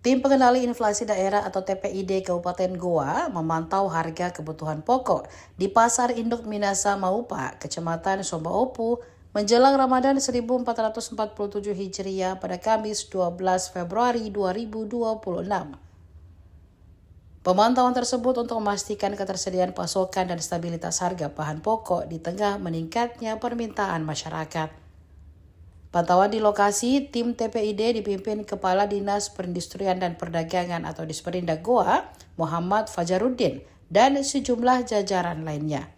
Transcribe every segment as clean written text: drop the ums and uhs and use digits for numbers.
Tim Pengendali Inflasi Daerah atau TPID Kabupaten Goa memantau harga kebutuhan pokok di Pasar Induk Minasa Maupa, Kecamatan Somba Opu, menjelang Ramadan 1447 Hijriah pada Kamis 12 Februari 2026. Pemantauan tersebut untuk memastikan ketersediaan pasokan dan stabilitas harga bahan pokok di tengah meningkatnya permintaan masyarakat. Pantauan di lokasi, tim TPID dipimpin Kepala Dinas Perindustrian dan Perdagangan atau Disperindak Goa, Muhammad Fajaruddin, dan sejumlah jajaran lainnya.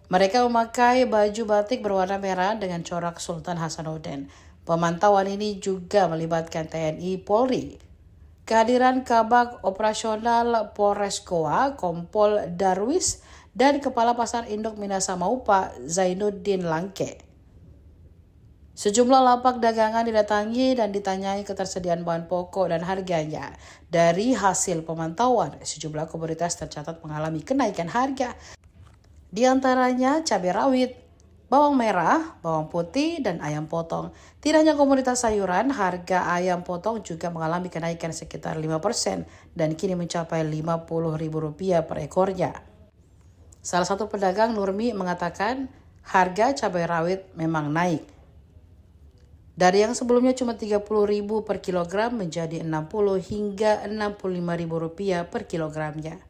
Mereka memakai baju batik berwarna merah dengan corak Sultan Hasanuddin. Pemantauan ini juga melibatkan TNI Polri. Kehadiran Kabag Operasional Polres Goa, Kompol Darwis, dan Kepala Pasar Induk Minasa Maupa, Zainuddin Langke. Sejumlah lapak dagangan didatangi dan ditanyai ketersediaan bahan pokok dan harganya. Dari hasil pemantauan, sejumlah komoditas tercatat mengalami kenaikan harga. Di antaranya cabai rawit, bawang merah, bawang putih, dan ayam potong. Tidak hanya komoditas sayuran, harga ayam potong juga mengalami kenaikan sekitar 5% dan kini mencapai Rp50.000 per ekornya. Salah satu pedagang Nurmi mengatakan harga cabai rawit memang naik. Dari yang sebelumnya cuma Rp30.000 per kilogram menjadi Rp60 hingga Rp65.000 per kilogramnya.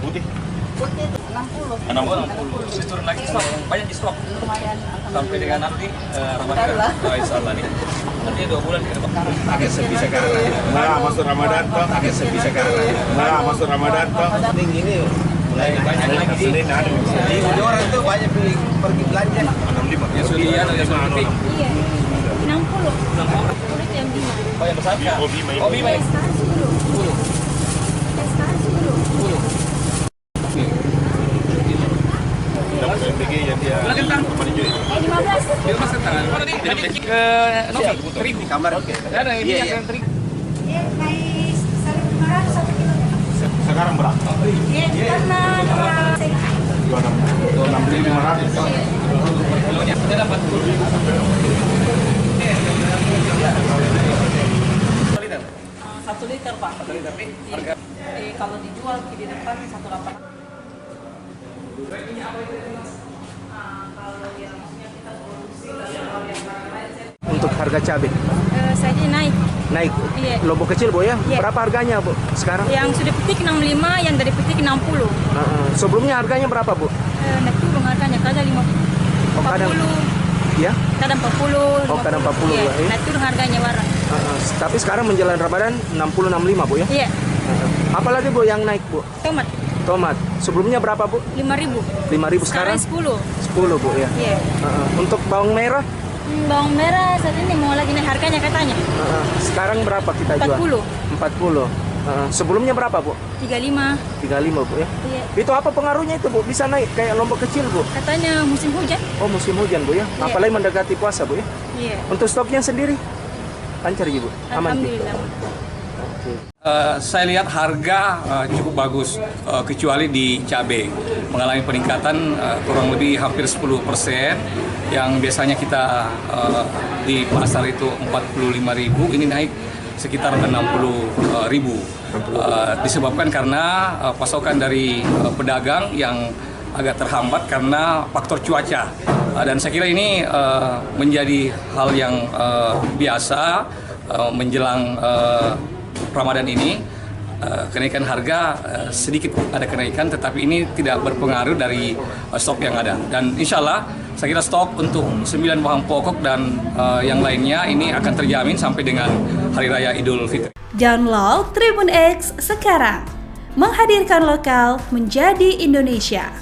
Putih 60. Terus turun lagi stok, banyak di stok. Sampai dengan nanti Ramadan. Insya Allah nih. Nanti 2 bulan ke depan. Agak sepi sekarang. Nah, masuk Ramadan toh. Agak sepi sekarang. Nah, masuk Ramadan toh. Ini mulai banyak lagi Senin ada. di orang tuh banyak pergi belanja. 65. Ya Sulian ada seperti. Iya. 60. Kulit yang Bima. Oh yang besar ya? Oh Bima. Sekarang 10. Sekarang 10. MPG yang dia Kentang. 15. Dia mas kentang. Mana nih? Ke Novi. Terigu. Kamar. Ada ini yang terigu. Iya, naik 1.500 1 kilo. sekarang berapa? Iya, karena 26.500. Kilonya. Kita dapat. 1 liter Pak. 1 liter nih. Harga. Kalau dijual di depan 1,8. Untuk harga cabai saja naik. naik. Iya. Lombok kecil Bu ya? Iya. Berapa harganya Bu sekarang? Yang sudah petik 65, yang dari petik 60. Sebelumnya harganya berapa Bu? Naik turun harganya, kadang 50. Oh, kadang 40. ya? Kadang 40. Oh, kadang 40 Iya, ya. naik turun harganya warna. Tapi sekarang menjelang Ramadan 60-65 Bu ya? Iya. Apalagi Bu yang naik Bu? Tomat Tomat. Sebelumnya berapa Bu? 5.000. 5.000 sekarang? 10. 10 Bu ya. Iya. Untuk bawang merah Bawang merah saat ini mau lagi naik harganya katanya. sekarang berapa kita jual? 40. 40. Sebelumnya berapa Bu? 35. 35 Bu ya. Iya. Itu apa pengaruhnya itu Bu? Bisa naik kayak Lombok kecil Bu? Katanya musim hujan. Oh, musim hujan Bu ya. Iya. Apalagi mendekati puasa Bu ya. Iya. Untuk stoknya sendiri lancar ya Bu? Aman Bu? Alhamdulillah. Saya lihat harga cukup bagus, kecuali di cabai mengalami peningkatan kurang lebih hampir 10%, yang biasanya kita di pasar itu 45.000, ini naik sekitar 60.000. Disebabkan karena pasokan dari pedagang yang agak terhambat karena faktor cuaca, dan saya kira ini menjadi hal yang biasa menjelang Ramadan ini. Kenaikan harga sedikit ada kenaikan, tetapi ini tidak berpengaruh dari stok yang ada, dan insya Allah saya kira stok untuk 9 bahan pokok dan yang lainnya ini akan terjamin sampai dengan Hari Raya Idul Fitri. Download Tribun X sekarang, menghadirkan lokal menjadi Indonesia.